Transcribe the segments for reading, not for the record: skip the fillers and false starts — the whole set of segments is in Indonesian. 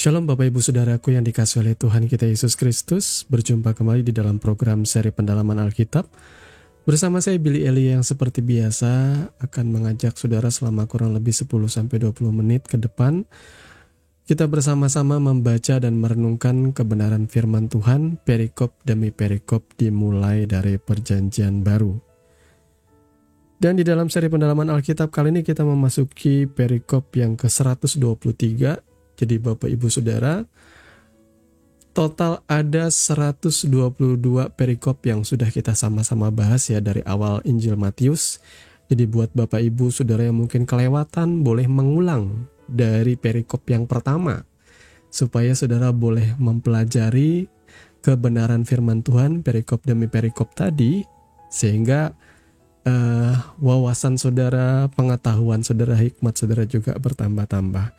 Shalom Bapak Ibu Saudaraku yang dikasihi oleh Tuhan kita Yesus Kristus. Berjumpa kembali di dalam program seri pendalaman Alkitab. Bersama saya Billy Eli yang seperti biasa akan mengajak saudara selama kurang lebih 10-20 menit ke depan. Kita bersama-sama membaca dan merenungkan kebenaran firman Tuhan, perikop demi perikop dimulai dari Perjanjian Baru. Dan di dalam seri pendalaman Alkitab kali ini kita memasuki perikop yang ke-123. Jadi Bapak Ibu Saudara, total ada 122 perikop yang sudah kita sama-sama bahas ya dari awal Injil Matius. Jadi buat Bapak Ibu Saudara yang mungkin kelewatan, boleh mengulang dari perikop yang pertama, supaya saudara boleh mempelajari kebenaran firman Tuhan perikop demi perikop tadi, sehingga wawasan saudara, pengetahuan saudara, hikmat saudara juga bertambah-tambah.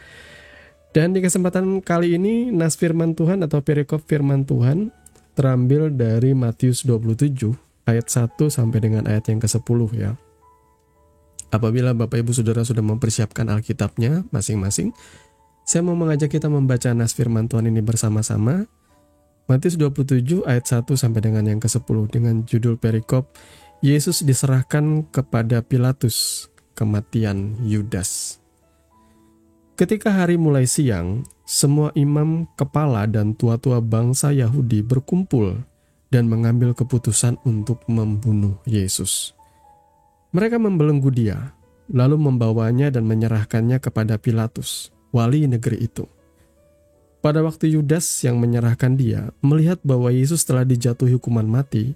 Dan di kesempatan kali ini, nas firman Tuhan atau perikop firman Tuhan terambil dari Matius 27 ayat 1 sampai dengan ayat yang ke-10 ya. Apabila Bapak Ibu Saudara sudah mempersiapkan Alkitabnya masing-masing, saya mau mengajak kita membaca nas firman Tuhan ini bersama-sama. Matius 27 ayat 1 sampai dengan yang ke-10 dengan judul perikop Yesus diserahkan kepada Pilatus, kematian Yudas. Ketika hari mulai siang, semua imam kepala dan tua-tua bangsa Yahudi berkumpul dan mengambil keputusan untuk membunuh Yesus. Mereka membelenggu dia, lalu membawanya dan menyerahkannya kepada Pilatus, wali negeri itu. Pada waktu Yudas yang menyerahkan dia, melihat bahwa Yesus telah dijatuhi hukuman mati,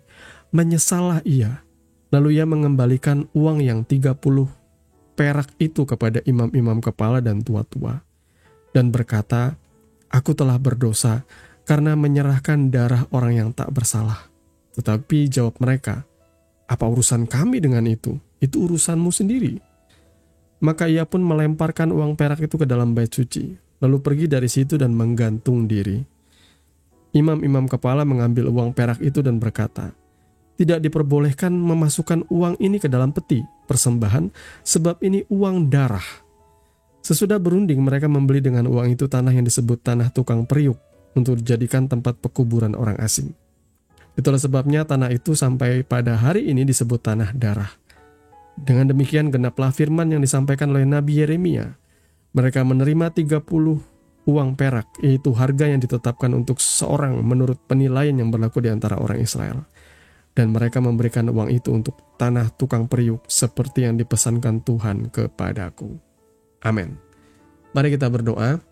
menyesallah ia. Lalu ia mengembalikan uang yang 30 perak itu kepada imam-imam kepala dan tua-tua, dan berkata, "Aku telah berdosa karena menyerahkan darah orang yang tak bersalah." Tetapi jawab mereka, "Apa urusan kami dengan itu? Itu urusanmu sendiri." Maka ia pun melemparkan uang perak itu ke dalam bait suci, lalu pergi dari situ dan menggantung diri. Imam-imam kepala mengambil uang perak itu dan berkata, "Tidak diperbolehkan memasukkan uang ini ke dalam peti persembahan, sebab ini uang darah." Sesudah berunding, mereka membeli dengan uang itu tanah yang disebut tanah tukang periuk untuk dijadikan tempat pekuburan orang asing. Itulah sebabnya tanah itu sampai pada hari ini disebut tanah darah. Dengan demikian genaplah firman yang disampaikan oleh Nabi Yeremia. Mereka menerima 30 uang perak, yaitu harga yang ditetapkan untuk seorang menurut penilaian yang berlaku di antara orang Israel. Dan mereka memberikan uang itu untuk tanah tukang periuk seperti yang dipesankan Tuhan kepadaku. Amin. Mari kita berdoa.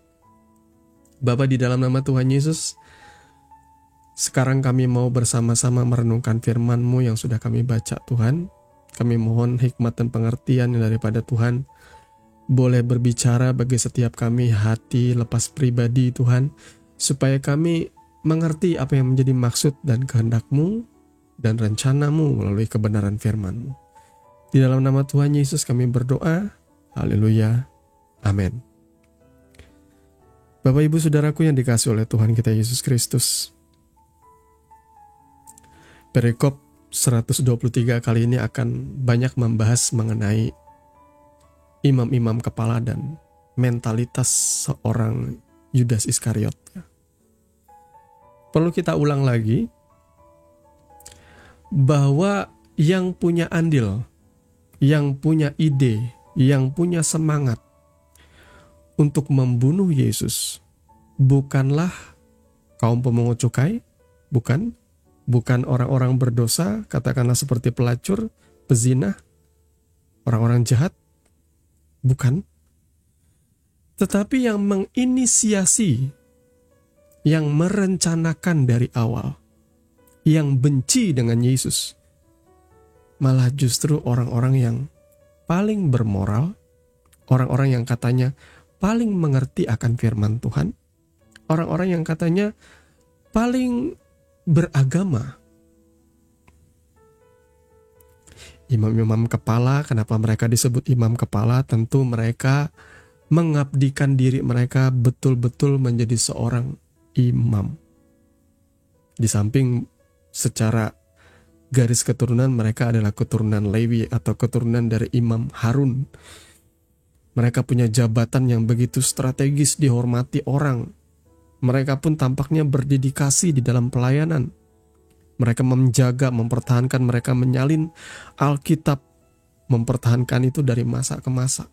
Bapa, di dalam nama Tuhan Yesus, sekarang kami mau bersama-sama merenungkan firman-Mu yang sudah kami baca Tuhan. Kami mohon hikmat dan pengertian yang daripada Tuhan boleh berbicara bagi setiap kami, hati lepas pribadi Tuhan, supaya kami mengerti apa yang menjadi maksud dan kehendak-Mu dan rencana-Mu melalui kebenaran firman-Mu. Di dalam nama Tuhan Yesus kami berdoa. Haleluya. Amin. Bapak Ibu Saudaraku yang dikasihi oleh Tuhan kita Yesus Kristus, perikop 123 kali ini akan banyak membahas mengenai imam-imam kepala dan mentalitas seorang Yudas Iskariot. Perlu kita ulang lagi bahwa yang punya andil, yang punya ide, yang punya semangat untuk membunuh Yesus bukanlah kaum pemungut cukai, bukan orang-orang berdosa, katakanlah seperti pelacur, pezina, orang-orang jahat, bukan. Tetapi yang menginisiasi, yang merencanakan dari awal, yang benci dengan Yesus, malah justru orang-orang yang paling bermoral, orang-orang yang katanya paling mengerti akan firman Tuhan, orang-orang yang katanya paling beragama. Imam-imam kepala, kenapa mereka disebut imam kepala? Tentu mereka mengabdikan diri mereka betul-betul menjadi seorang imam. Di samping secara garis keturunan mereka adalah keturunan Lewi atau keturunan dari Imam Harun. Mereka punya jabatan yang begitu strategis, dihormati orang. Mereka pun tampaknya berdedikasi di dalam pelayanan. Mereka menjaga, mempertahankan, mereka menyalin Alkitab, mempertahankan itu dari masa ke masa.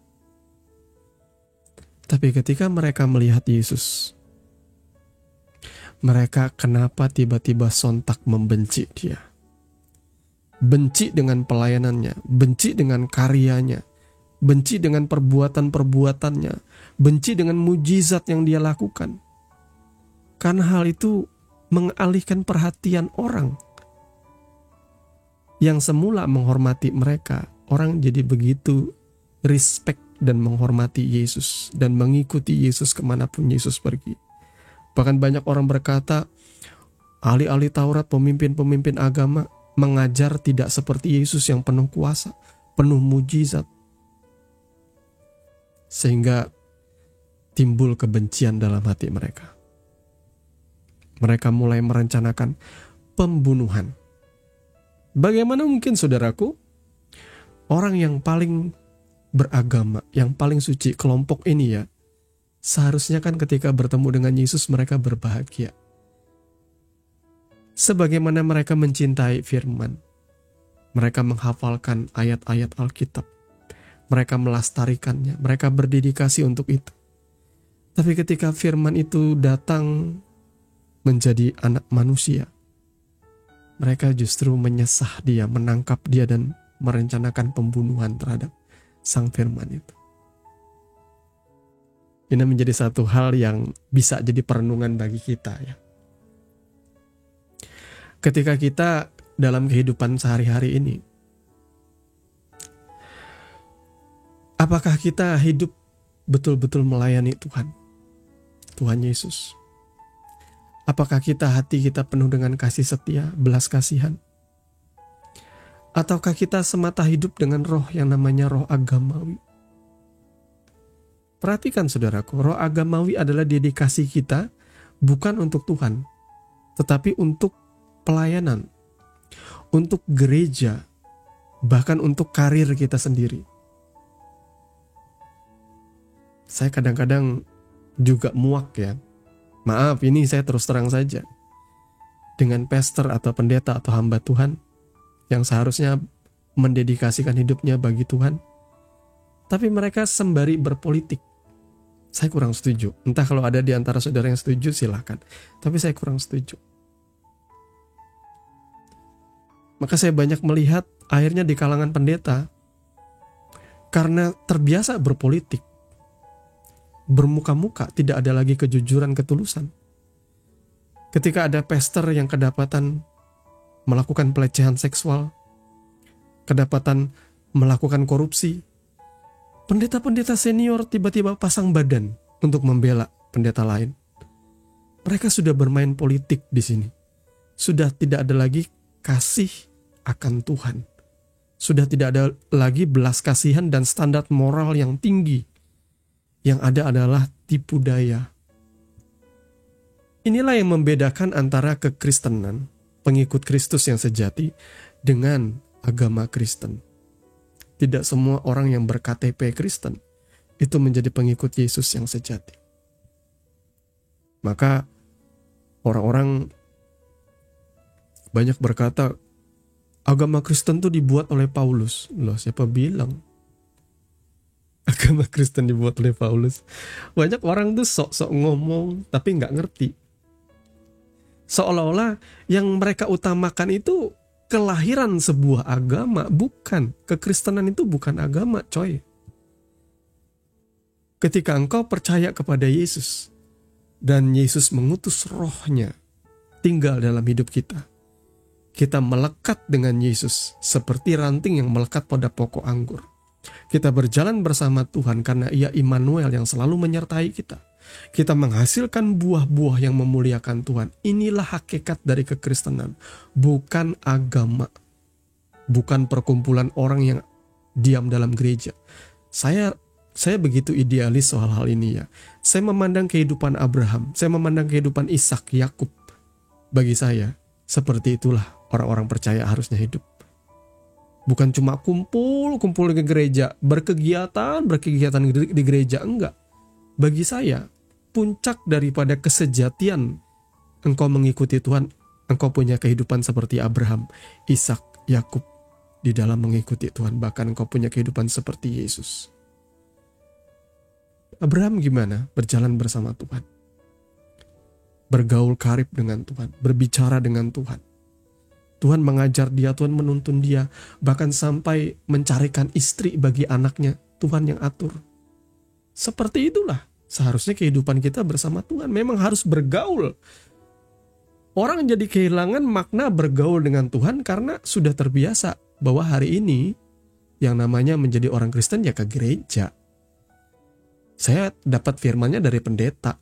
Tapi ketika mereka melihat Yesus, mereka kenapa tiba-tiba sontak membenci Dia? Benci dengan pelayanannya, benci dengan karyanya, benci dengan perbuatan-perbuatannya, benci dengan mujizat yang Dia lakukan. Karena hal itu mengalihkan perhatian orang. Yang semula menghormati mereka, orang jadi begitu respect dan menghormati Yesus dan mengikuti Yesus kemanapun Yesus pergi. Bahkan banyak orang berkata, ahli-ahli Taurat, pemimpin-pemimpin agama mengajar tidak seperti Yesus yang penuh kuasa, penuh mujizat. Sehingga timbul kebencian dalam hati mereka. Mereka mulai merencanakan pembunuhan. Bagaimana mungkin, saudaraku, orang yang paling beragama, yang paling suci, kelompok ini ya, seharusnya kan ketika bertemu dengan Yesus mereka berbahagia. Sebagaimana mereka mencintai firman, mereka menghafalkan ayat-ayat Alkitab, mereka melestarikannya, mereka berdedikasi untuk itu. Tapi ketika firman itu datang menjadi anak manusia, mereka justru menyesah Dia, menangkap Dia dan merencanakan pembunuhan terhadap sang firman itu. Ini menjadi satu hal yang bisa jadi perenungan bagi kita ya. Ketika kita dalam kehidupan sehari-hari ini, apakah kita hidup betul-betul melayani Tuhan, Tuhan Yesus? Apakah hati kita penuh dengan kasih setia, belas kasihan? Ataukah kita semata hidup dengan roh yang namanya roh agamawi? Perhatikan saudaraku, roh agamawi adalah dedikasi kita bukan untuk Tuhan, tetapi untuk pelayanan, untuk gereja, bahkan untuk karir kita sendiri. Saya kadang-kadang juga muak ya. Maaf, ini saya terus terang saja. Dengan pastor atau pendeta atau hamba Tuhan yang seharusnya mendedikasikan hidupnya bagi Tuhan, tapi mereka sembari berpolitik. Saya kurang setuju. Entah kalau ada di antara saudara yang setuju, silakan. Tapi saya kurang setuju. Maka saya banyak melihat akhirnya di kalangan pendeta, karena terbiasa berpolitik, bermuka-muka, tidak ada lagi kejujuran, ketulusan. Ketika ada pastor yang kedapatan melakukan pelecehan seksual, kedapatan melakukan korupsi, pendeta-pendeta senior tiba-tiba pasang badan untuk membela pendeta lain. Mereka sudah bermain politik di sini. Sudah tidak ada lagi kasih akan Tuhan. Sudah tidak ada lagi belas kasihan dan standar moral yang tinggi. Yang ada adalah tipu daya. Inilah yang membedakan antara kekristenan, pengikut Kristus yang sejati, dengan agama Kristen. Tidak semua orang yang ber-KTP Kristen itu menjadi pengikut Yesus yang sejati. Maka orang-orang banyak berkata, agama Kristen itu dibuat oleh Paulus. Loh, siapa bilang agama Kristen dibuat oleh Paulus? Banyak orang tuh sok-sok ngomong tapi nggak ngerti. Seolah-olah yang mereka utamakan itu kelahiran sebuah agama. Bukan. Kekristenan itu bukan agama, coy. Ketika engkau percaya kepada Yesus dan Yesus mengutus rohnya tinggal dalam hidup kita, kita melekat dengan Yesus seperti ranting yang melekat pada pokok anggur. Kita berjalan bersama Tuhan karena Ia Immanuel yang selalu menyertai kita. Kita menghasilkan buah-buah yang memuliakan Tuhan. Inilah hakikat dari kekristenan, bukan agama, bukan perkumpulan orang yang diam dalam gereja. Saya begitu idealis soal hal ini ya. Saya memandang kehidupan Abraham, saya memandang kehidupan Ishak, Yakub. Bagi saya, seperti itulah orang-orang percaya harusnya hidup. Bukan cuma kumpul ke gereja, berkegiatan di gereja, enggak. Bagi saya, puncak daripada kesejatian engkau mengikuti Tuhan, engkau punya kehidupan seperti Abraham, Ishak, Yakub di dalam mengikuti Tuhan. Bahkan engkau punya kehidupan seperti Yesus. Abraham gimana? Berjalan bersama Tuhan. Bergaul karib dengan Tuhan. Berbicara dengan Tuhan. Tuhan mengajar dia, Tuhan menuntun dia. Bahkan sampai mencarikan istri bagi anaknya. Tuhan yang atur. Seperti itulah seharusnya kehidupan kita bersama Tuhan. Memang harus bergaul. Orang jadi kehilangan makna bergaul dengan Tuhan karena sudah terbiasa bahwa hari ini yang namanya menjadi orang Kristen ya ke gereja. Saya dapat firman-Nya dari pendeta.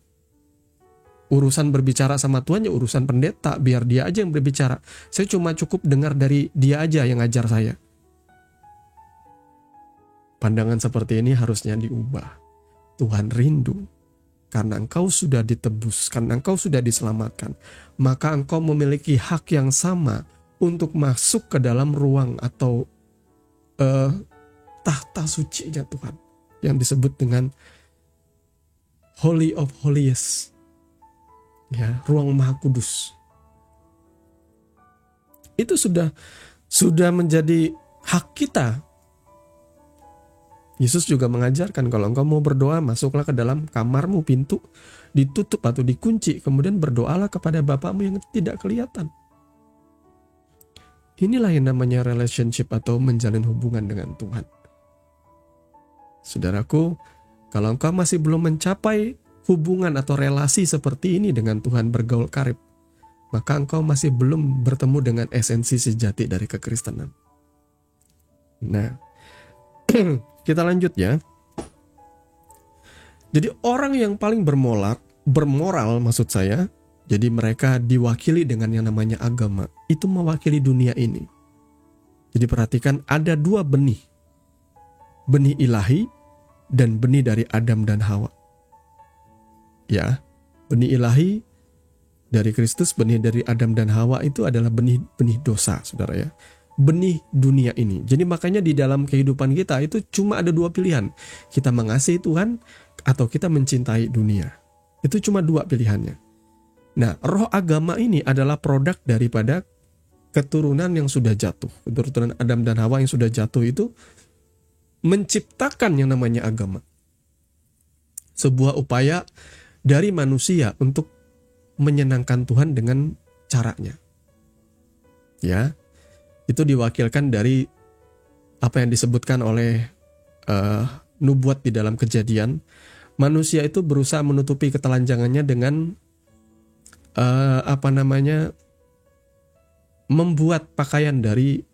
Urusan berbicara sama Tuhan ya urusan pendeta, biar dia aja yang berbicara. Saya cuma cukup dengar dari dia aja yang ngajar saya. Pandangan seperti ini harusnya diubah. Tuhan rindu karena engkau sudah ditebus, karena engkau sudah diselamatkan, maka engkau memiliki hak yang sama untuk masuk ke dalam ruang atau tahta suci-Nya Tuhan, yang disebut dengan Holy of Holies, ya, ruang Maha Kudus. Itu sudah menjadi hak kita. Yesus juga mengajarkan kalau engkau mau berdoa, masuklah ke dalam kamarmu, pintu ditutup atau dikunci, kemudian berdoalah kepada Bapamu yang tidak kelihatan. Inilah yang namanya relationship atau menjalin hubungan dengan Tuhan. Saudaraku, kalau engkau masih belum mencapai hubungan atau relasi seperti ini dengan Tuhan, bergaul karib, maka engkau masih belum bertemu dengan esensi sejati dari kekristenan. Nah, kita lanjut ya. Jadi orang yang paling bermoral maksud saya, jadi mereka diwakili dengan yang namanya agama. Itu mewakili dunia ini. Jadi perhatikan ada dua benih. Benih ilahi dan benih dari Adam dan Hawa. Ya, benih ilahi dari Kristus, benih dari Adam dan Hawa itu adalah benih dosa, saudara ya. Benih dunia ini. Jadi makanya di dalam kehidupan kita itu cuma ada dua pilihan. Kita mengasihi Tuhan atau kita mencintai dunia. Itu cuma dua pilihannya. Nah, roh agama ini adalah produk daripada keturunan yang sudah jatuh. Keturunan Adam dan Hawa yang sudah jatuh itu menciptakan yang namanya agama. Sebuah upaya dari manusia untuk menyenangkan Tuhan dengan caranya. Ya. Itu diwakilkan dari apa yang disebutkan oleh nubuat di dalam Kejadian. Manusia itu berusaha menutupi ketelanjangannya dengan membuat pakaian dari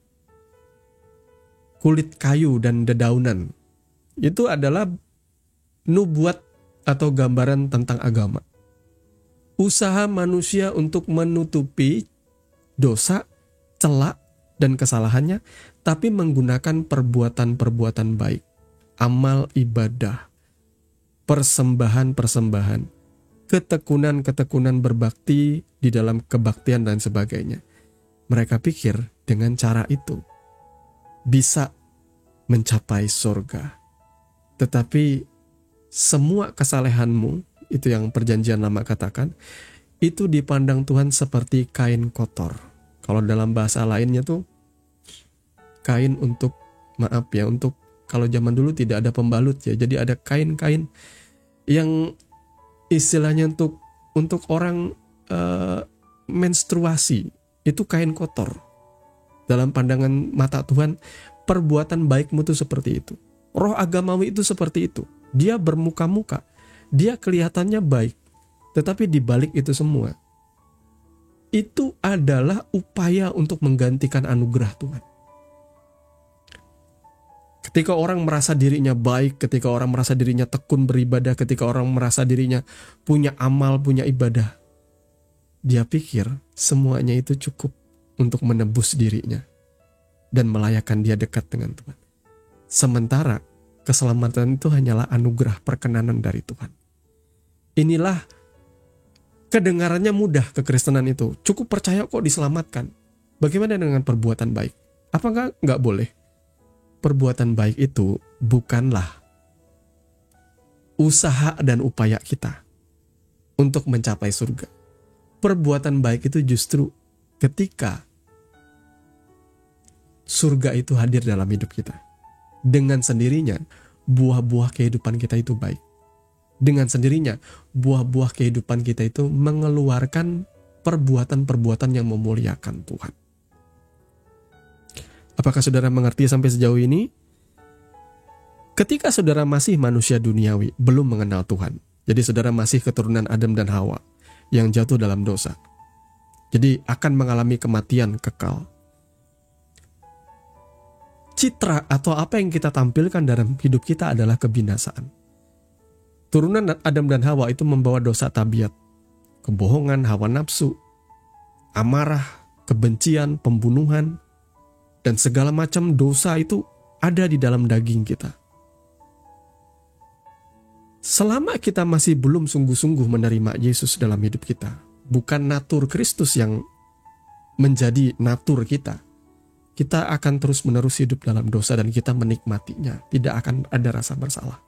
kulit kayu dan dedaunan. Itu adalah nubuat atau gambaran tentang agama. Usaha manusia untuk menutupi dosa, celah, dan kesalahannya, tapi menggunakan perbuatan-perbuatan baik, amal ibadah, persembahan-persembahan, ketekunan-ketekunan berbakti di dalam kebaktian dan sebagainya. Mereka pikir dengan cara itu bisa mencapai surga. Tetapi semua kesalehanmu, itu yang Perjanjian Lama katakan, itu dipandang Tuhan seperti kain kotor. Kalau dalam bahasa lainnya tuh kain untuk kalau zaman dulu tidak ada pembalut ya. Jadi ada kain-kain yang istilahnya untuk orang menstruasi. Itu kain kotor. Dalam pandangan mata Tuhan, perbuatan baikmu itu seperti itu. Roh agamawi itu seperti itu. Dia bermuka-muka. Dia kelihatannya baik. Tetapi di balik itu semua, itu adalah upaya untuk menggantikan anugerah Tuhan. Ketika orang merasa dirinya baik, ketika orang merasa dirinya tekun beribadah, ketika orang merasa dirinya punya amal, punya ibadah, dia pikir semuanya itu cukup untuk menebus dirinya dan melayakkan dia dekat dengan Tuhan. Sementara keselamatan itu hanyalah anugerah perkenanan dari Tuhan. Inilah kedengarannya mudah kekristenan itu. Cukup percaya kok diselamatkan. Bagaimana dengan perbuatan baik? Apakah nggak boleh? Perbuatan baik itu bukanlah usaha dan upaya kita. untuk mencapai surga. Perbuatan baik itu justru ketika surga itu hadir dalam hidup kita. Dengan sendirinya, buah-buah kehidupan kita itu baik. Dengan sendirinya, buah-buah kehidupan kita itu mengeluarkan perbuatan-perbuatan yang memuliakan Tuhan. Apakah saudara mengerti sampai sejauh ini? Ketika saudara masih manusia duniawi, belum mengenal Tuhan. Jadi saudara masih keturunan Adam dan Hawa yang jatuh dalam dosa. Jadi akan mengalami kematian kekal. Citra atau apa yang kita tampilkan dalam hidup kita adalah kebinasaan. Turunan Adam dan Hawa itu membawa dosa tabiat, kebohongan, hawa nafsu, amarah, kebencian, pembunuhan, dan segala macam dosa itu ada di dalam daging kita. Selama kita masih belum sungguh-sungguh menerima Yesus dalam hidup kita, bukan natur Kristus yang menjadi natur kita, kita akan terus-menerus hidup dalam dosa dan kita menikmatinya. Tidak akan ada rasa bersalah.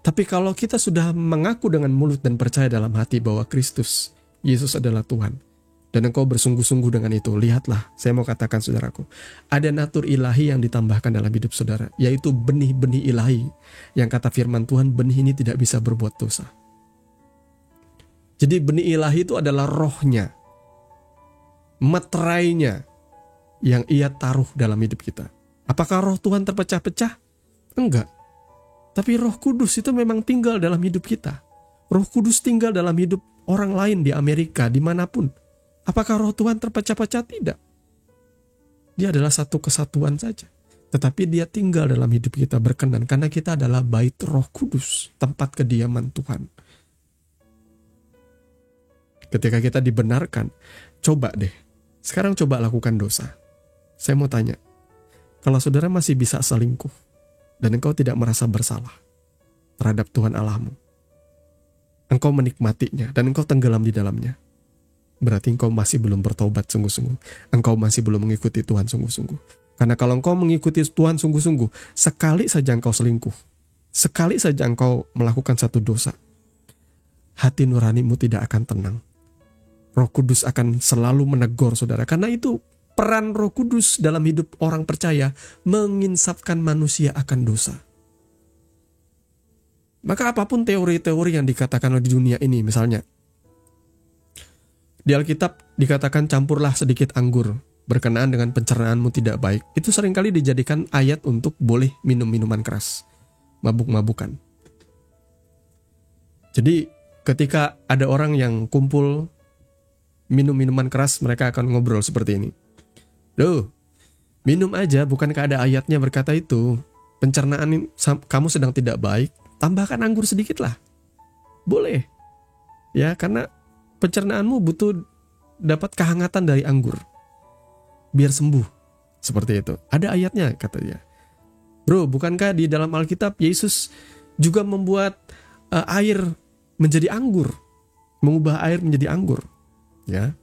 Tapi kalau kita sudah mengaku dengan mulut dan percaya dalam hati bahwa Kristus, Yesus adalah Tuhan, dan engkau bersungguh-sungguh dengan itu, lihatlah, saya mau katakan saudaraku, ada natur ilahi yang ditambahkan dalam hidup saudara, yaitu benih-benih ilahi, yang kata firman Tuhan, benih ini tidak bisa berbuat dosa. Jadi benih ilahi itu adalah rohnya, meterainya, yang ia taruh dalam hidup kita. Apakah roh Tuhan terpecah-pecah? Enggak. Tapi Roh Kudus itu memang tinggal dalam hidup kita. Roh Kudus tinggal dalam hidup orang lain di Amerika, dimanapun. Apakah roh Tuhan terpecah-pecah? Tidak. Dia adalah satu kesatuan saja. Tetapi dia tinggal dalam hidup kita berkenan karena kita adalah bait Roh Kudus, tempat kediaman Tuhan. Ketika kita dibenarkan, coba deh. Sekarang coba lakukan dosa. Saya mau tanya, kalau saudara masih bisa selingkuh dan engkau tidak merasa bersalah terhadap Tuhan Allahmu, engkau menikmatinya dan engkau tenggelam di dalamnya, berarti engkau masih belum bertobat sungguh-sungguh. Engkau masih belum mengikuti Tuhan sungguh-sungguh. Karena kalau engkau mengikuti Tuhan sungguh-sungguh, sekali saja engkau selingkuh, sekali saja engkau melakukan satu dosa, hati nuranimu tidak akan tenang. Roh Kudus akan selalu menegur saudara. Karena itu peran Roh Kudus dalam hidup orang percaya menginsafkan manusia akan dosa. Maka apapun teori-teori yang dikatakan di dunia ini, misalnya di Alkitab dikatakan campurlah sedikit anggur, berkenaan dengan pencernaanmu tidak baik. Itu seringkali dijadikan ayat untuk boleh minum minuman keras, mabuk-mabukan. Jadi ketika ada orang yang kumpul minum minuman keras, mereka akan ngobrol seperti ini. Loh, minum aja, bukankah ada ayatnya berkata itu? Pencernaan kamu sedang tidak baik, tambahkan anggur sedikit lah. Boleh. Ya, karena pencernaanmu butuh dapat kehangatan dari anggur. Biar sembuh. Seperti itu. Ada ayatnya, kata dia. Bro, bukankah di dalam Alkitab Yesus juga membuat air menjadi anggur? Mengubah air menjadi anggur. Ya.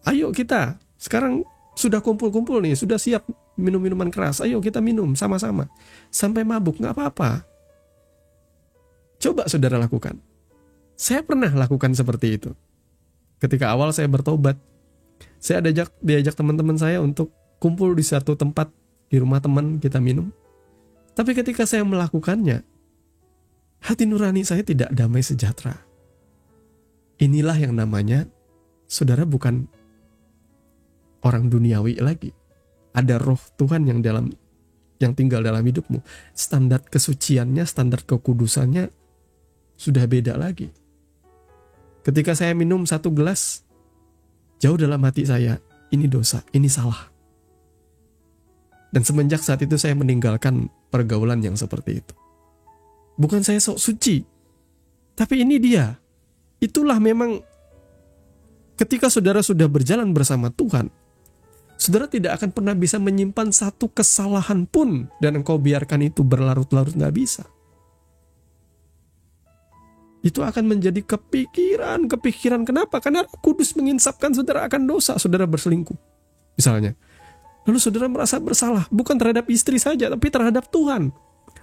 Ayo kita, sekarang sudah kumpul-kumpul nih, sudah siap minum minuman keras. Ayo kita minum sama-sama. Sampai mabuk, gak apa-apa. Coba saudara lakukan. Saya pernah lakukan seperti itu. Ketika awal saya bertobat, saya diajak teman-teman saya untuk kumpul di satu tempat di rumah teman, kita minum. Tapi ketika saya melakukannya, hati nurani saya tidak damai sejahtera. Inilah yang namanya, saudara bukan orang duniawi lagi. Ada roh Tuhan yang tinggal dalam hidupmu. Standar kesuciannya, standar kekudusannya sudah beda lagi. Ketika saya minum satu gelas, jauh dalam hati saya, ini dosa, ini salah. Dan semenjak saat itu saya meninggalkan pergaulan yang seperti itu. Bukan saya sok suci, tapi ini dia. Itulah memang ketika saudara sudah berjalan bersama Tuhan, saudara tidak akan pernah bisa menyimpan satu kesalahan pun dan engkau biarkan itu berlarut-larut, gak bisa. Itu akan menjadi kepikiran. Kenapa? Karena Roh Kudus menginsapkan saudara akan dosa. Saudara berselingkuh misalnya, lalu saudara merasa bersalah, bukan terhadap istri saja, tapi terhadap Tuhan.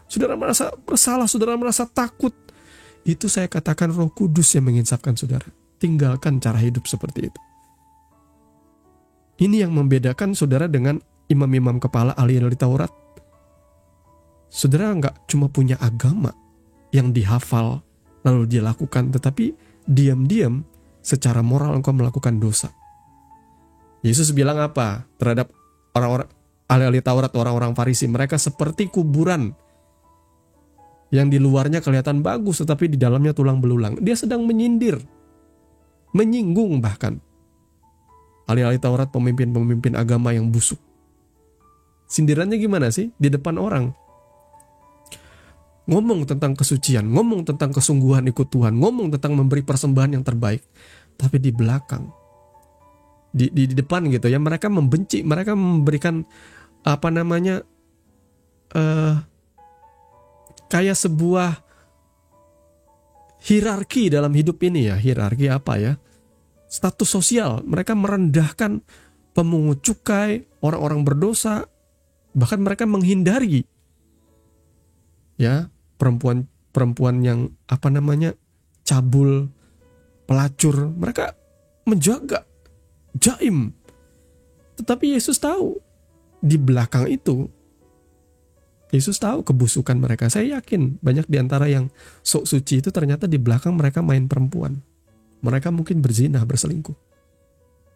Saudara merasa bersalah, saudara merasa takut. Itu saya katakan Roh Kudus yang menginsafkan saudara. Tinggalkan cara hidup seperti itu. Ini yang membedakan saudara dengan imam-imam kepala ahli-ahli Taurat. Saudara nggak cuma punya agama yang dihafal lalu dilakukan, tetapi diam-diam secara moral engkau melakukan dosa. Yesus bilang apa terhadap orang-orang ahli-ahli Taurat, orang-orang Farisi? Mereka seperti kuburan yang di luarnya kelihatan bagus tetapi di dalamnya tulang belulang. Dia sedang menyindir, menyinggung bahkan ahli-ahli Taurat, pemimpin-pemimpin agama yang busuk. Sindirannya gimana sih? Di depan orang ngomong tentang kesucian, ngomong tentang kesungguhan ikut Tuhan, ngomong tentang memberi persembahan yang terbaik. Tapi di belakang, di depan gitu ya, mereka membenci, mereka memberikan kayak sebuah hierarki dalam hidup ini ya. Hierarki apa ya? Status sosial. Mereka merendahkan pemungut cukai, orang-orang berdosa, bahkan mereka menghindari ya perempuan yang cabul, pelacur. Mereka menjaga, jaim. Tetapi Yesus tahu di belakang itu, Yesus tahu kebusukan mereka. Saya yakin banyak di antara yang sok suci itu ternyata di belakang mereka main perempuan. Mereka mungkin berzina, berselingkuh.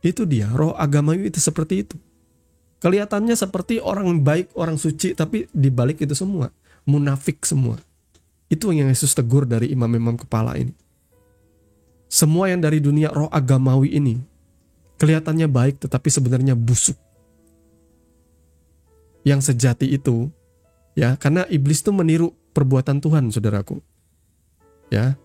Itu dia, roh agamawi itu seperti itu. Kelihatannya seperti orang baik, orang suci, tapi di balik itu semua munafik semua. Itu yang Yesus tegur dari imam-imam kepala ini. Semua yang dari dunia roh agamawi ini kelihatannya baik tetapi sebenarnya busuk. Yang sejati itu ya, karena iblis itu meniru perbuatan Tuhan, saudaraku. Ya.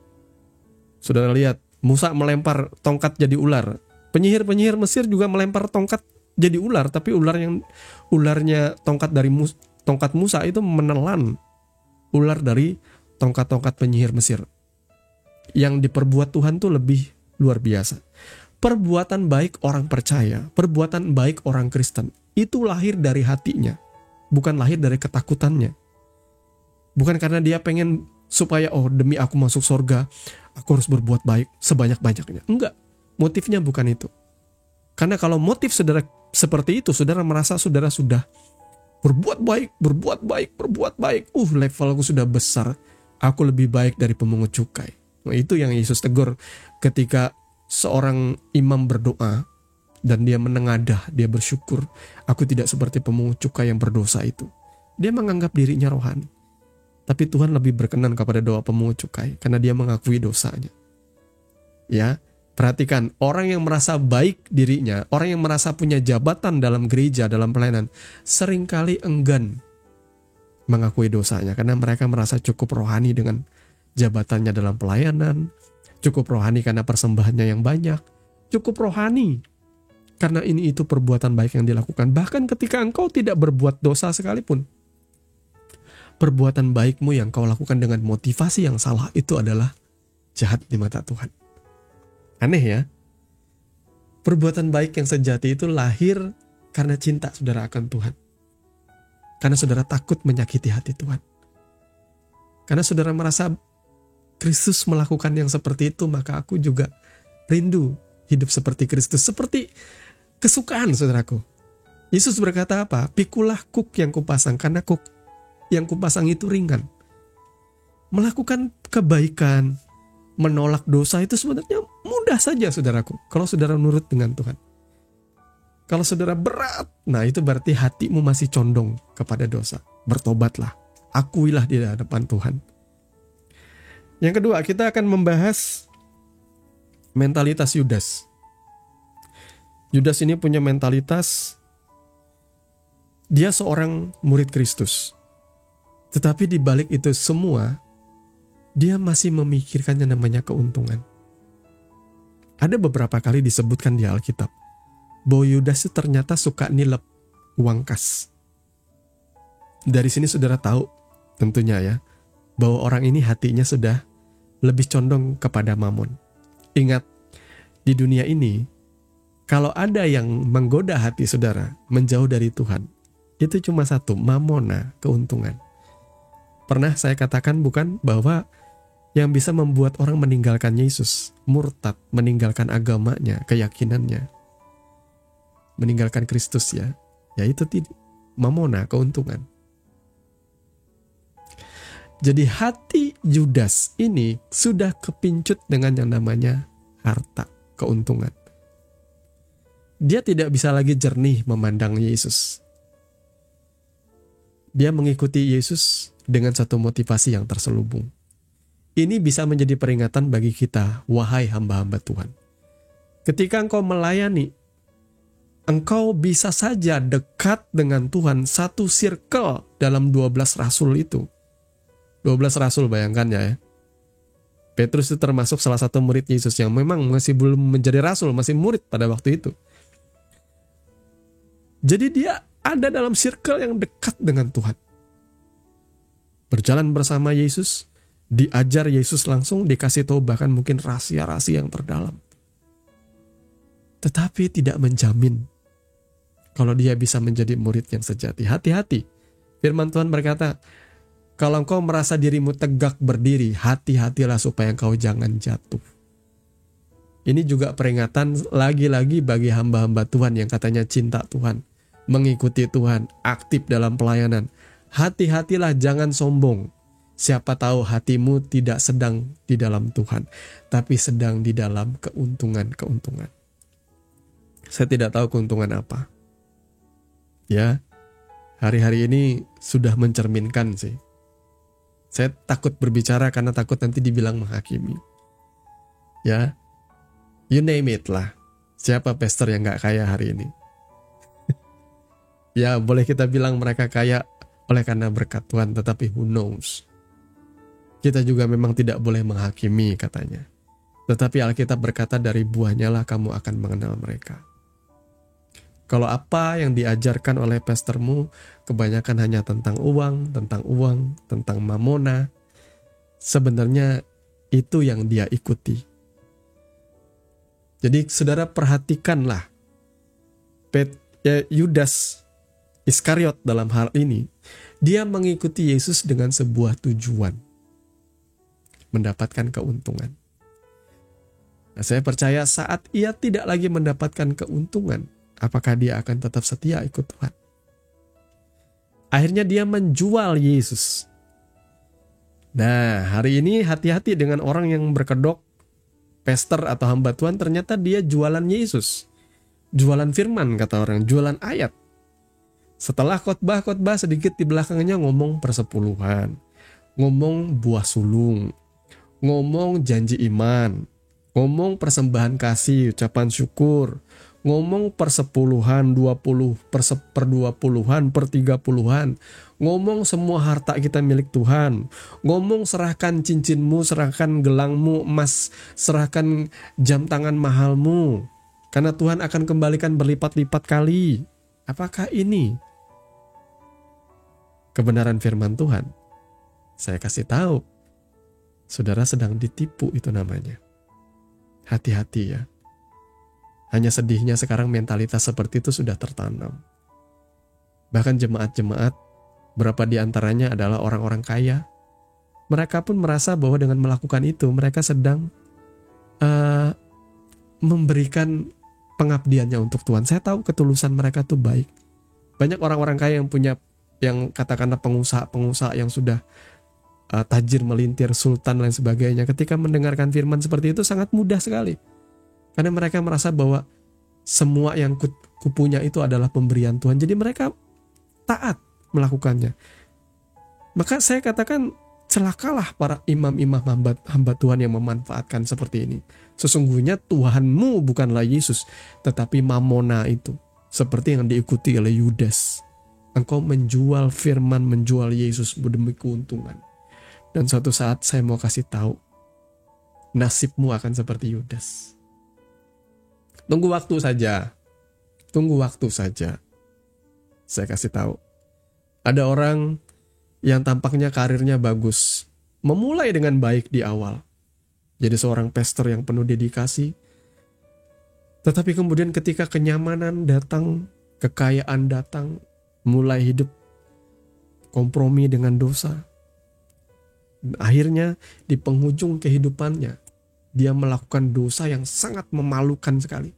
Saudara lihat, Musa melempar tongkat jadi ular. Penyihir-penyihir Mesir juga melempar tongkat jadi ular, tapi ularnya tongkat Musa itu menelan ular dari tongkat-tongkat penyihir Mesir. Yang diperbuat Tuhan tuh lebih luar biasa. Perbuatan baik orang percaya, perbuatan baik orang Kristen, itu lahir dari hatinya, bukan lahir dari ketakutannya. Bukan karena dia pengen supaya demi aku masuk surga, aku harus berbuat baik sebanyak-banyaknya. Enggak, motifnya bukan itu. Karena kalau motif saudara seperti itu, saudara merasa saudara sudah berbuat baik, levelku sudah besar, aku lebih baik dari pemungut cukai. Nah, itu yang Yesus tegur ketika seorang imam berdoa dan dia menengadah, dia bersyukur, aku tidak seperti pemungut cukai yang berdosa itu. Dia menganggap dirinya rohani. Tapi Tuhan lebih berkenan kepada doa pemungut cukai karena dia mengakui dosanya. Ya, perhatikan, orang yang merasa baik dirinya, orang yang merasa punya jabatan dalam gereja, dalam pelayanan, seringkali enggan mengakui dosanya karena mereka merasa cukup rohani dengan jabatannya dalam pelayanan, cukup rohani karena persembahannya yang banyak, cukup rohani karena ini itu perbuatan baik yang dilakukan. Bahkan ketika engkau tidak berbuat dosa sekalipun, perbuatan baikmu yang kau lakukan dengan motivasi yang salah itu adalah jahat di mata Tuhan. Aneh ya? Perbuatan baik yang sejati itu lahir karena cinta saudara akan Tuhan. Karena saudara takut menyakiti hati Tuhan. Karena saudara merasa Kristus melakukan yang seperti itu, maka aku juga rindu hidup seperti Kristus. Seperti kesukaan saudaraku. Yesus berkata apa? Pikulah kuk yang kupasang, karena kuk yang kupasang itu ringan. Melakukan kebaikan, menolak dosa itu sebenarnya mudah saja saudaraku, kalau saudara nurut dengan Tuhan. Kalau saudara berat, nah itu berarti hatimu masih condong kepada dosa. Bertobatlah, akuilah di hadapan Tuhan. Yang kedua, kita akan membahas mentalitas Yudas. Yudas ini punya mentalitas, dia seorang murid Kristus. Tetapi di balik itu semua, dia masih memikirkan yang namanya keuntungan. Ada beberapa kali disebutkan di Alkitab bahwa Yudas itu ternyata suka nilep uang kas. Dari sini saudara tahu tentunya ya, bahwa orang ini hatinya sudah lebih condong kepada mamon. Ingat, di dunia ini, kalau ada yang menggoda hati saudara, menjauh dari Tuhan, itu cuma satu, mamona, keuntungan. Pernah saya katakan bukan bahwa yang bisa membuat orang meninggalkan Yesus, murtad, meninggalkan agamanya, keyakinannya, meninggalkan Kristus ya, yaitu mamona, keuntungan. Jadi hati Yudas ini sudah kepincut dengan yang namanya harta, keuntungan. Dia tidak bisa lagi jernih memandang Yesus. Dia mengikuti Yesus dengan satu motivasi yang terselubung. Ini bisa menjadi peringatan bagi kita, wahai hamba-hamba Tuhan. Ketika engkau melayani, engkau bisa saja dekat dengan Tuhan satu circle dalam 12 rasul itu. 12 rasul bayangkan ya. Petrus itu termasuk salah satu murid Yesus yang memang masih belum menjadi rasul, masih murid pada waktu itu. Jadi dia ada dalam circle yang dekat dengan Tuhan. Berjalan bersama Yesus, diajar Yesus langsung, dikasih tahu bahkan mungkin rahasia-rahasia yang terdalam. Tetapi tidak menjamin kalau dia bisa menjadi murid yang sejati. Hati-hati. Firman Tuhan berkata, kalau engkau merasa dirimu tegak berdiri, hati-hatilah supaya engkau jangan jatuh. Ini juga peringatan lagi-lagi bagi hamba-hamba Tuhan yang katanya cinta Tuhan, mengikuti Tuhan, aktif dalam pelayanan. Hati-hatilah jangan sombong. Siapa tahu hatimu tidak sedang di dalam Tuhan, tapi sedang di dalam keuntungan-keuntungan. Saya tidak tahu keuntungan apa. Ya, hari-hari ini sudah mencerminkan sih. Saya takut berbicara karena takut nanti dibilang menghakimi. Ya, you name it lah. Siapa pastor yang gak kaya hari ini? Ya, boleh kita bilang mereka kaya oleh karena berkat Tuhan, tetapi who knows? Kita juga memang tidak boleh menghakimi katanya. Tetapi Alkitab berkata dari buahnya lah kamu akan mengenal mereka. Kalau apa yang diajarkan oleh pastormu kebanyakan hanya tentang uang, tentang mamona, sebenarnya itu yang dia ikuti. Jadi saudara perhatikanlah Yudas Iskariot dalam hal ini, dia mengikuti Yesus dengan sebuah tujuan, mendapatkan keuntungan. Nah, saya percaya saat ia tidak lagi mendapatkan keuntungan, apakah dia akan tetap setia ikut Tuhan? Akhirnya dia menjual Yesus. Nah, hari ini hati-hati dengan orang yang berkedok, pastor atau hamba Tuhan, ternyata dia jualan Yesus. Jualan firman kata orang, jualan ayat. Setelah khotbah sedikit di belakangnya ngomong persepuluhan, ngomong buah sulung, ngomong janji iman, ngomong persembahan kasih, ucapan syukur, ngomong persepuluhan, 20, per 20-an, per 30-an, ngomong semua harta kita milik Tuhan, ngomong serahkan cincinmu, serahkan gelangmu, emas, serahkan jam tangan mahalmu, karena Tuhan akan kembalikan berlipat-lipat kali. Apakah ini kebenaran firman Tuhan? Saya kasih tahu, saudara sedang ditipu, itu namanya. Hati-hati ya. Hanya sedihnya sekarang mentalitas seperti itu sudah tertanam. Bahkan jemaat-jemaat, berapa di antaranya adalah orang-orang kaya. Mereka pun merasa bahwa dengan melakukan itu, mereka sedang memberikan pengabdiannya untuk Tuhan. Saya tahu ketulusan mereka tuh baik. Banyak orang-orang kaya yang katakanlah pengusaha yang sudah tajir melintir, sultan dan sebagainya, ketika mendengarkan firman seperti itu sangat mudah sekali. Karena mereka merasa bahwa semua yang kupunya itu adalah pemberian Tuhan. Jadi mereka taat melakukannya. Maka saya katakan celakalah para imam-imam hamba Tuhan yang memanfaatkan seperti ini. Sesungguhnya Tuhanmu bukanlah Yesus, tetapi mamona itu. Seperti yang diikuti oleh Yudas. Engkau menjual firman, menjual Yesus demi keuntungan. Dan suatu saat saya mau kasih tahu, nasibmu akan seperti Yudas. Tunggu waktu saja. Saya kasih tahu. Ada orang yang tampaknya karirnya bagus, memulai dengan baik di awal. Jadi seorang pastor yang penuh dedikasi. Tetapi kemudian ketika kenyamanan datang, kekayaan datang, mulai hidup kompromi dengan dosa. Akhirnya di penghujung kehidupannya, dia melakukan dosa yang sangat memalukan sekali.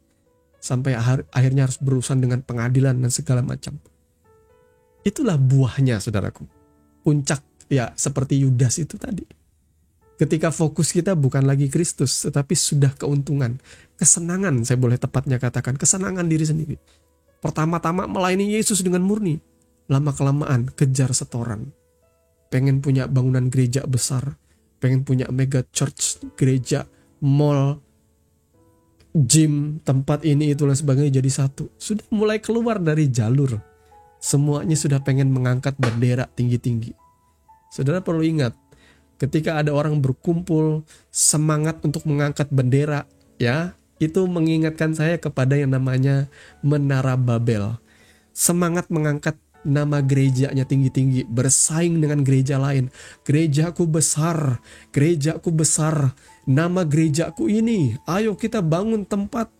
Sampai akhirnya harus berurusan dengan pengadilan dan segala macam. Itulah buahnya, saudaraku. Puncak ya seperti Yudas itu tadi. Ketika fokus kita bukan lagi Kristus, tetapi sudah keuntungan, kesenangan, saya boleh tepatnya katakan, kesenangan diri sendiri. Pertama-tama melayani Yesus dengan murni. Lama-kelamaan kejar setoran. Pengen punya bangunan gereja besar, pengen punya mega church, gereja, mall, gym, tempat ini itulah sebagainya jadi satu. Sudah mulai keluar dari jalur. Semuanya sudah pengen mengangkat bendera tinggi-tinggi. Saudara perlu ingat, ketika ada orang berkumpul semangat untuk mengangkat bendera, ya, itu mengingatkan saya kepada yang namanya Menara Babel. Semangat mengangkat nama gerejanya tinggi-tinggi, bersaing dengan gereja lain. Gerejaku besar, nama gerejaku ini. Ayo kita bangun tempat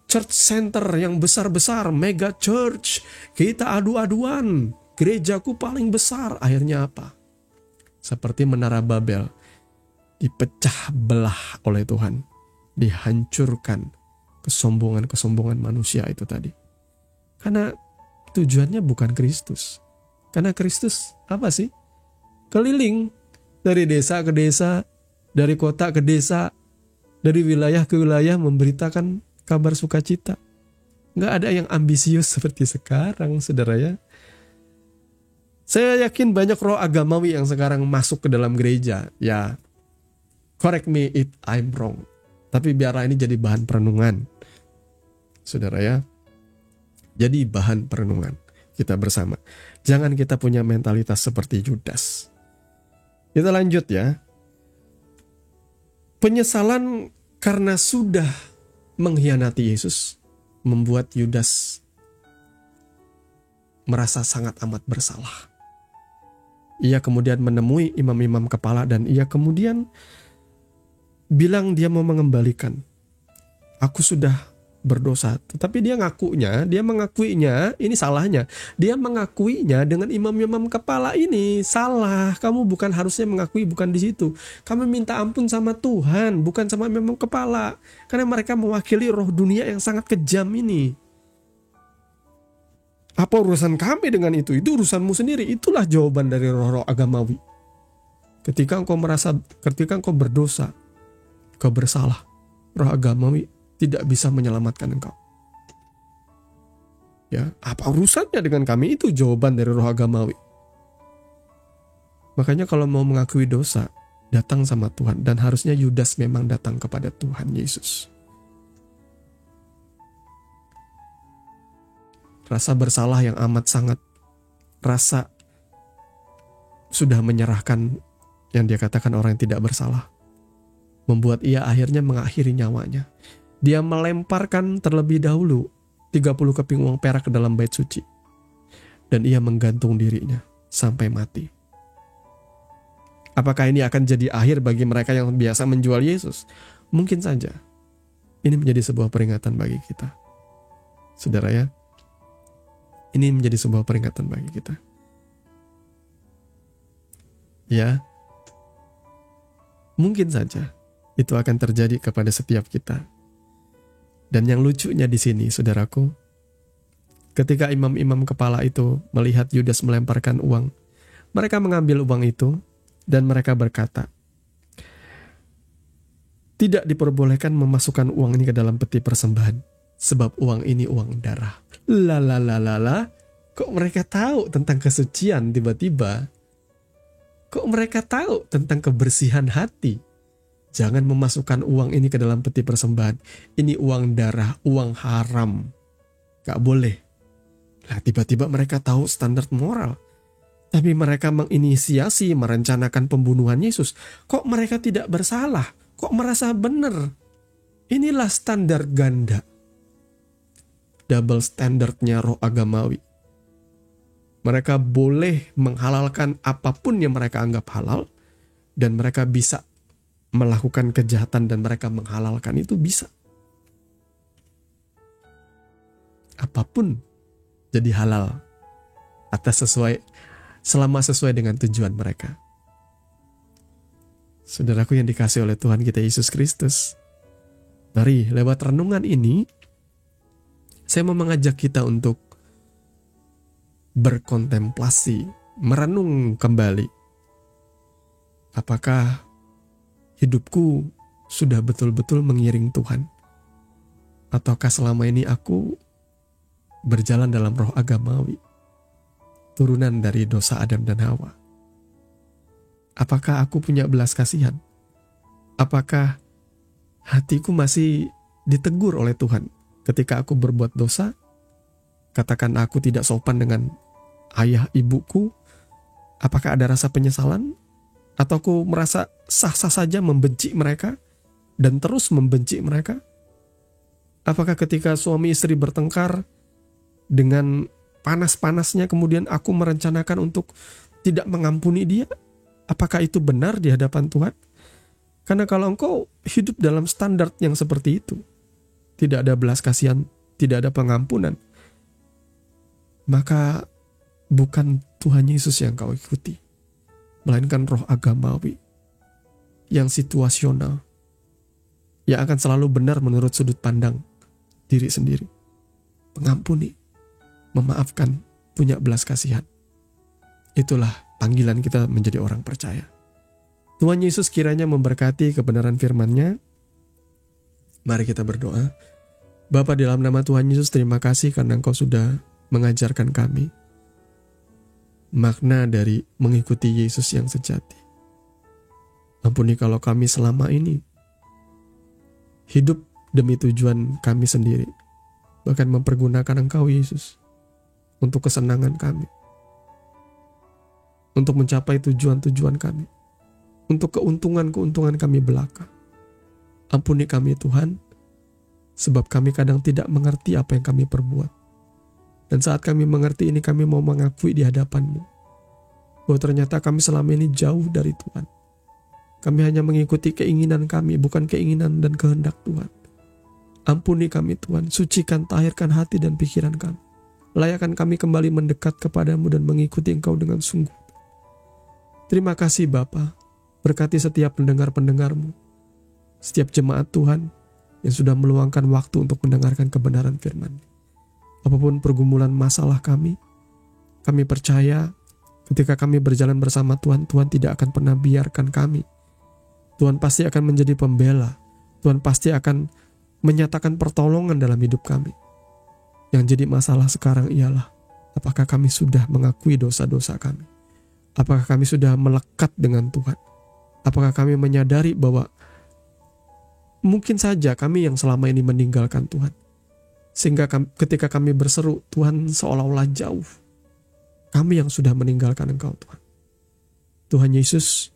church center yang besar-besar, mega church. Kita adu-aduan, gerejaku paling besar. Akhirnya apa? Seperti Menara Babel, dipecah belah oleh Tuhan. Dihancurkan kesombongan-kesombongan manusia itu tadi. Karena tujuannya bukan Kristus. Karena Kristus apa sih? Keliling dari desa ke desa, dari kota ke desa, dari wilayah ke wilayah memberitakan kabar sukacita. Nggak ada yang ambisius seperti sekarang, saudara ya. Saya yakin banyak roh agamawi yang sekarang masuk ke dalam gereja. Ya, correct me if I'm wrong. Tapi biarlah ini jadi bahan perenungan, saudara ya. Jadi bahan perenungan kita bersama. Jangan kita punya mentalitas seperti Yudas. Kita lanjut ya. Penyesalan karena sudah mengkhianati Yesus membuat Yudas merasa sangat amat bersalah. Ia kemudian menemui imam-imam kepala dan ia kemudian bilang dia mau mengembalikan. Aku sudah berdosa. Tetapi dia mengakuinya, ini salahnya. Dia mengakuinya dengan imam-imam kepala ini. Salah, kamu bukan harusnya mengakui, bukan di situ. Kamu minta ampun sama Tuhan, bukan sama imam kepala. Karena mereka mewakili roh dunia yang sangat kejam ini. Apa urusan kami dengan itu? Itu urusanmu sendiri. Itulah jawaban dari roh-roh agamawi. Ketika engkau berdosa, kau bersalah, roh agamawi tidak bisa menyelamatkan engkau. Ya, apa urusannya dengan kami? Itu jawaban dari roh agamawi. Makanya kalau mau mengakui dosa, datang sama Tuhan. Dan harusnya Yudas memang datang kepada Tuhan Yesus. Rasa bersalah yang amat sangat, rasa sudah menyerahkan yang dia katakan orang yang tidak bersalah, membuat ia akhirnya mengakhiri nyawanya. Dia melemparkan terlebih dahulu 30 keping uang perak ke dalam bait suci. Dan ia menggantung dirinya sampai mati. Apakah ini akan jadi akhir bagi mereka yang biasa menjual Yesus? Mungkin saja. Ini menjadi sebuah peringatan bagi kita. Saudara ya, ini menjadi sebuah peringatan bagi kita. Ya, mungkin saja itu akan terjadi kepada setiap kita. Dan yang lucunya di sini, saudaraku, ketika imam-imam kepala itu melihat Yudas melemparkan uang, mereka mengambil uang itu dan mereka berkata, tidak diperbolehkan memasukkan uang ini ke dalam peti persembahan, sebab uang ini uang darah. Kok mereka tahu tentang kesucian tiba-tiba? Kok mereka tahu tentang kebersihan hati? Jangan memasukkan uang ini ke dalam peti persembahan. Ini uang darah, uang haram. Gak boleh. Nah, tiba-tiba mereka tahu standar moral. Tapi mereka menginisiasi, merencanakan pembunuhan Yesus. Kok mereka tidak bersalah? Kok merasa benar? Inilah standar ganda. Double standardnya roh agamawi. Mereka boleh menghalalkan apapun yang mereka anggap halal. Dan mereka bisa melakukan kejahatan dan mereka menghalalkan itu bisa. Apapun jadi halal selama sesuai dengan tujuan mereka. Saudaraku yang dikasihi oleh Tuhan kita Yesus Kristus, mari lewat renungan ini, saya mau mengajak kita untuk berkontemplasi, merenung kembali. Apakah hidupku sudah betul-betul mengiring Tuhan? Ataukah selama ini aku berjalan dalam roh agamawi, turunan dari dosa Adam dan Hawa? Apakah aku punya belas kasihan? Apakah hatiku masih ditegur oleh Tuhan ketika aku berbuat dosa? Katakan aku tidak sopan dengan ayah ibuku. Apakah ada rasa penyesalan? Atau aku merasa sah-sah saja membenci mereka dan terus membenci mereka? Apakah ketika suami istri bertengkar dengan panas-panasnya kemudian aku merencanakan untuk tidak mengampuni dia? Apakah itu benar di hadapan Tuhan? Karena kalau engkau hidup dalam standar yang seperti itu, tidak ada belas kasihan, tidak ada pengampunan, maka bukan Tuhan Yesus yang kau ikuti, melainkan roh agamawi yang situasional, yang akan selalu benar menurut sudut pandang diri sendiri, mengampuni, memaafkan, punya belas kasihan. Itulah panggilan kita menjadi orang percaya. Tuhan Yesus kiranya memberkati kebenaran firman-Nya. Mari kita berdoa. Bapa, dalam nama Tuhan Yesus, terima kasih karena Engkau sudah mengajarkan kami makna dari mengikuti Yesus yang sejati. Ampuni kalau kami selama ini hidup demi tujuan kami sendiri, bahkan mempergunakan Engkau Yesus untuk kesenangan kami, untuk mencapai tujuan-tujuan kami, untuk keuntungan-keuntungan kami belaka. Ampuni kami Tuhan, sebab kami kadang tidak mengerti apa yang kami perbuat. Dan saat kami mengerti ini, kami mau mengakui di hadapan-Mu bahwa ternyata kami selama ini jauh dari Tuhan. Kami hanya mengikuti keinginan kami, bukan keinginan dan kehendak Tuhan. Ampuni kami Tuhan, sucikan, tahirkan hati dan pikiran kami. Layakkan kami kembali mendekat kepadamu dan mengikuti Engkau dengan sungguh. Terima kasih Bapa, berkati setiap pendengar-pendengar-Mu, setiap jemaat Tuhan yang sudah meluangkan waktu untuk mendengarkan kebenaran firman. Apapun pergumulan masalah kami percaya ketika kami berjalan bersama Tuhan, Tuhan tidak akan pernah biarkan kami. Tuhan pasti akan menjadi pembela. Tuhan pasti akan menyatakan pertolongan dalam hidup kami. Yang jadi masalah sekarang ialah, apakah kami sudah mengakui dosa-dosa kami? Apakah kami sudah melekat dengan Tuhan? Apakah kami menyadari bahwa mungkin saja kami yang selama ini meninggalkan Tuhan? Sehingga ketika kami berseru, Tuhan seolah-olah jauh. Kami yang sudah meninggalkan Engkau Tuhan. Tuhan Yesus,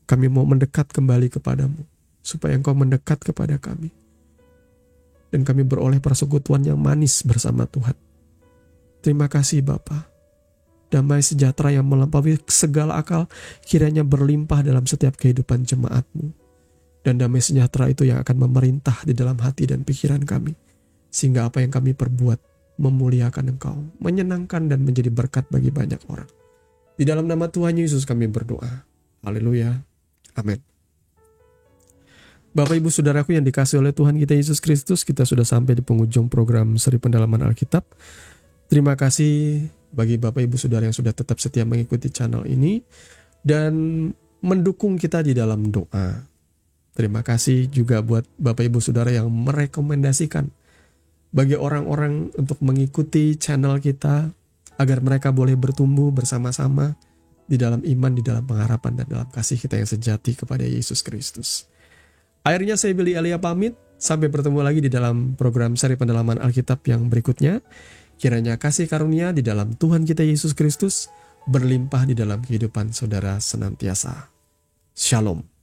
kami mau mendekat kembali kepadamu, supaya Engkau mendekat kepada kami. Dan kami beroleh persekutuan yang manis bersama Tuhan. Terima kasih Bapa. Damai sejahtera yang melampaui segala akal kiranya berlimpah dalam setiap kehidupan jemaat-Mu. Dan damai sejahtera itu yang akan memerintah di dalam hati dan pikiran kami. Sehingga apa yang kami perbuat memuliakan Engkau, menyenangkan dan menjadi berkat bagi banyak orang. Di dalam nama Tuhan Yesus kami berdoa. Haleluya. Amin. Bapak Ibu Saudaraku yang dikasihi oleh Tuhan kita Yesus Kristus, kita sudah sampai di penghujung program seri pendalaman Alkitab. Terima kasih bagi Bapak Ibu Saudara yang sudah tetap setia mengikuti channel ini dan mendukung kita di dalam doa. Terima kasih juga buat Bapak Ibu Saudara yang merekomendasikan bagi orang-orang untuk mengikuti channel kita agar mereka boleh bertumbuh bersama-sama di dalam iman, di dalam pengharapan, dan dalam kasih kita yang sejati kepada Yesus Kristus. Akhirnya saya Billy Elia pamit. Sampai bertemu lagi di dalam program seri pendalaman Alkitab yang berikutnya. Kiranya kasih karunia di dalam Tuhan kita Yesus Kristus berlimpah di dalam kehidupan saudara senantiasa. Shalom.